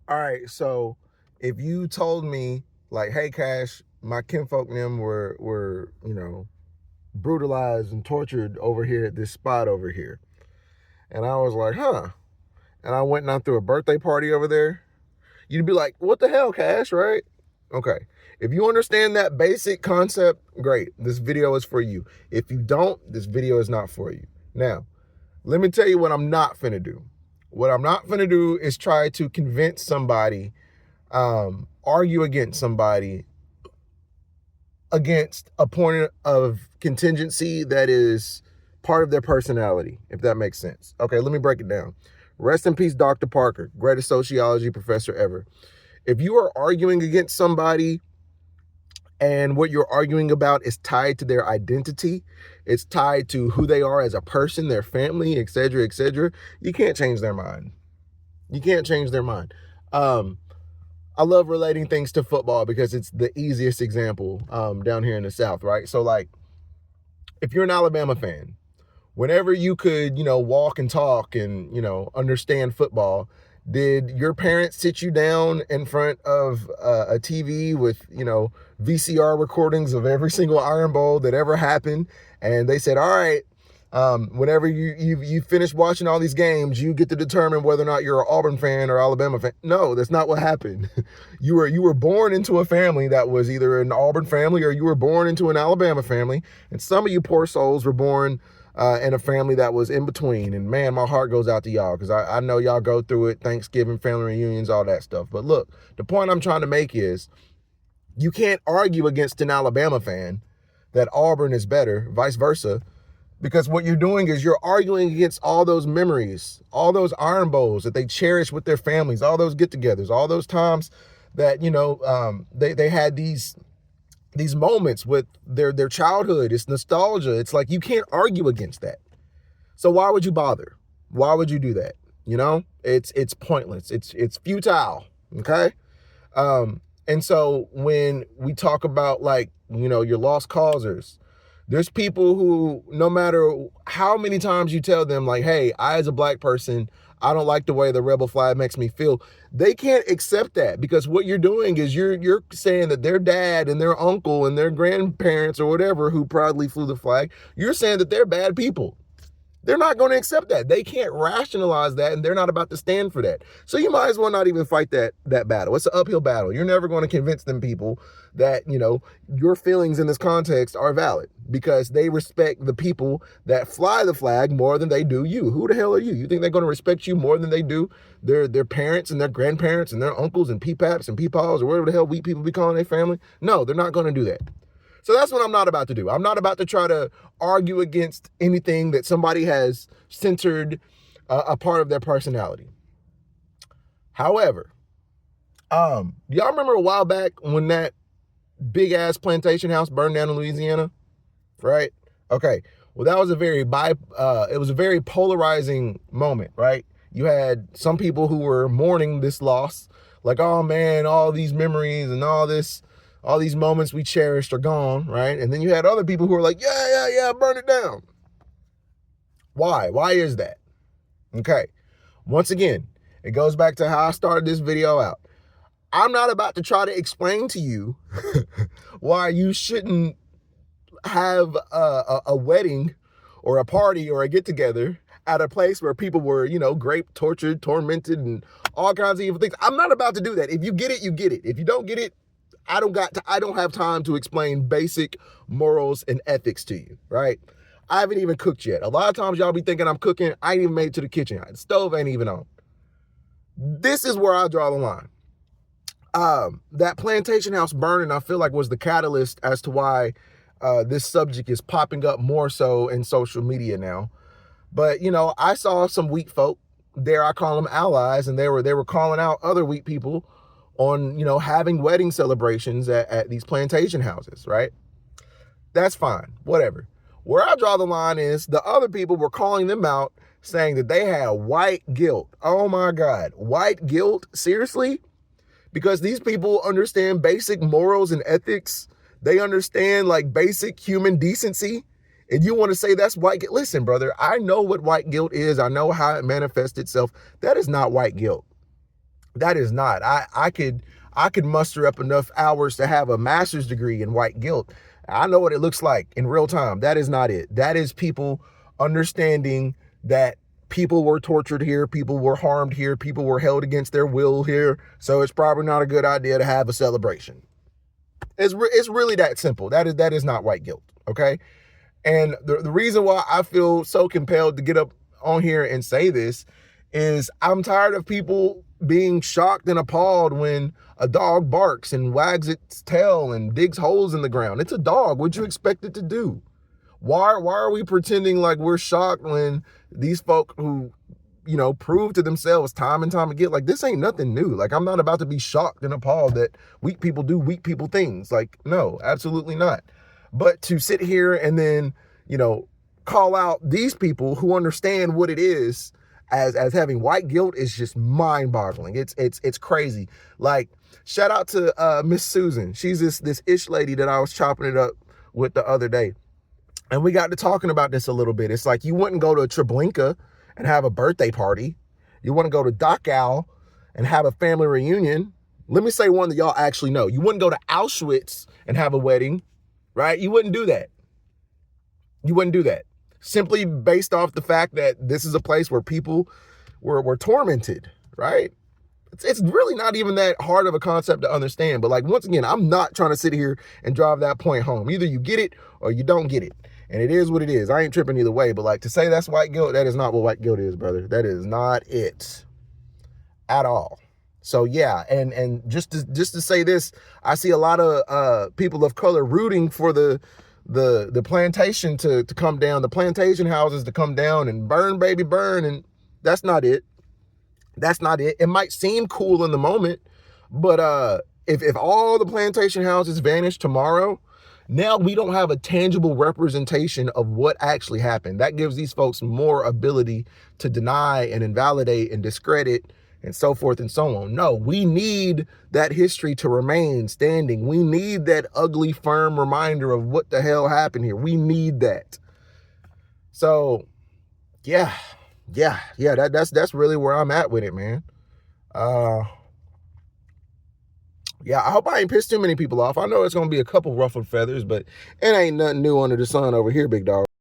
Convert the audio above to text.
All right, so if you told me like, hey, Cash, my kinfolk and them were brutalized and tortured over here at this spot over here, and I was like, huh, and I went and I threw a birthday party over there, you'd be like, what the hell, Cash, right? Okay. If you understand that basic concept, great. This video is for you. If you don't, this video is not for you. Now, let me tell you what I'm not finna do. What I'm not finna do is try to convince somebody, argue against somebody against a point of contingency that is part of their personality, if that makes sense. Okay, let me break it down. Rest in peace, Dr. Parker, greatest sociology professor ever. If you are arguing against somebody and what you're arguing about is tied to their identity, it's tied to who they are as a person, their family, etc., etc., you can't change their mind. You can't change their mind. I love relating things to football because it's the easiest example down here in the South, right? So, like, if you're an Alabama fan, whenever you could, walk and talk and, understand football, did your parents sit you down in front of a TV with, VCR recordings of every single Iron Bowl that ever happened? And they said, all right, whenever you finish watching all these games, you get to determine whether or not you're an Auburn fan or Alabama fan. No, that's not what happened. You were born into a family that was either an Auburn family or you were born into an Alabama family. And some of you poor souls were born in a family that was in between. And man, my heart goes out to y'all because I know y'all go through it, Thanksgiving, family reunions, all that stuff. But look, the point I'm trying to make is you can't argue against an Alabama fan that Auburn is better, vice versa, because what you're doing is you're arguing against all those memories, all those Iron Bowls that they cherish with their families, all those get-togethers, all those times that, they had these moments with their childhood. It's nostalgia. It's like you can't argue against that. So why would you bother? Why would you do that? It's pointless. It's futile. Okay. And so when we talk about your lost causers, there's people who, no matter how many times you tell them like, hey, I as a black person, I don't like the way the rebel flag makes me feel, they can't accept that because what you're doing is you're saying that their dad and their uncle and their grandparents or whatever who proudly flew the flag, you're saying that they're bad people. They're not going to accept that. They can't rationalize that, and they're not about to stand for that. So you might as well not even fight that battle. It's an uphill battle. You're never going to convince them people that, your feelings in this context are valid because they respect the people that fly the flag more than they do you. Who the hell are you? You think they're going to respect you more than they do their parents and their grandparents and their uncles and peepaps and peepaws or whatever the hell we people be calling their family? No, they're not going to do that. So that's what I'm not about to do. I'm not about to try to argue against anything that somebody has censored a part of their personality. However, y'all remember a while back when that big ass plantation house burned down in Louisiana, right? Okay. Well, that was a very polarizing moment, right? You had some people who were mourning this loss, like, oh man, all these memories and all these moments we cherished are gone, right? And then you had other people who were like, yeah, burn it down. Why? Why is that? Okay. Once again, it goes back to how I started this video out. I'm not about to try to explain to you why you shouldn't have a wedding or a party or a get-together at a place where people were, raped, tortured, tormented, and all kinds of evil things. I'm not about to do that. If you get it, you get it. If you don't get it, I don't have time to explain basic morals and ethics to you, right? I haven't even cooked yet. A lot of times y'all be thinking I'm cooking. I ain't even made it to the kitchen. The stove ain't even on. This is where I draw the line. That plantation house burning, I feel like, was the catalyst as to why this subject is popping up more so in social media now. But, I saw some weak folk, dare I call them allies, and they were calling out other weak people on, having wedding celebrations at these plantation houses, right? That's fine, whatever. Where I draw the line is the other people were calling them out, saying that they had white guilt. Oh my God, white guilt? Seriously? Because these people understand basic morals and ethics. They understand basic human decency. And you want to say that's white guilt? Listen, brother, I know what white guilt is. I know how it manifests itself. That is not white guilt. That is not. I could muster up enough hours to have a master's degree in white guilt. I know what it looks like in real time. That is not it. That is people understanding that people were tortured here, people were harmed here, people were held against their will here. So it's probably not a good idea to have a celebration. It's really that simple. That is not white guilt. Okay. And the reason why I feel so compelled to get up on here and say this is I'm tired of people being shocked and appalled when a dog barks and wags its tail and digs holes in the ground. It's a dog. What'd you expect it to do? Why are we pretending like we're shocked when these folk who, you know, prove to themselves time and time again, like, this ain't nothing new. Like, I'm not about to be shocked and appalled that weak people do weak people things. Like, no, absolutely not. But to sit here and then, you know, call out these people who understand what it is as having white guilt is just mind-boggling. It's crazy. Like, shout out to Miss Susan. She's this ish lady that I was chopping it up with the other day. And we got to talking about this a little bit. It's like, you wouldn't go to Treblinka and have a birthday party. You want to go to Dachau and have a family reunion. Let me say one that y'all actually know. You wouldn't go to Auschwitz and have a wedding, right? You wouldn't do that. You wouldn't do that. Simply based off the fact that this is a place where people were tormented, right? It's really not even that hard of a concept to understand. But like, once again, I'm not trying to sit here and drive that point home. Either you get it or you don't get it. And it is what it is. I ain't tripping either way. But like, to say that's white guilt, that is not what white guilt is, brother. That is not it at all. So yeah, and just to say this, I see a lot of people of color rooting for the plantation to come down, the plantation houses to come down and burn, baby, burn. And that's not it. That's not it. It might seem cool in the moment, but if all the plantation houses vanish tomorrow, now we don't have a tangible representation of what actually happened. That gives these folks more ability to deny and invalidate and discredit and so forth and so on. No, we need that history to remain standing. We need that ugly, firm reminder of what the hell happened here. We need that. So, yeah, that's really where I'm at with it, man. Yeah, I hope I ain't pissed too many people off. I know it's going to be a couple ruffled feathers, but it ain't nothing new under the sun over here, big dog.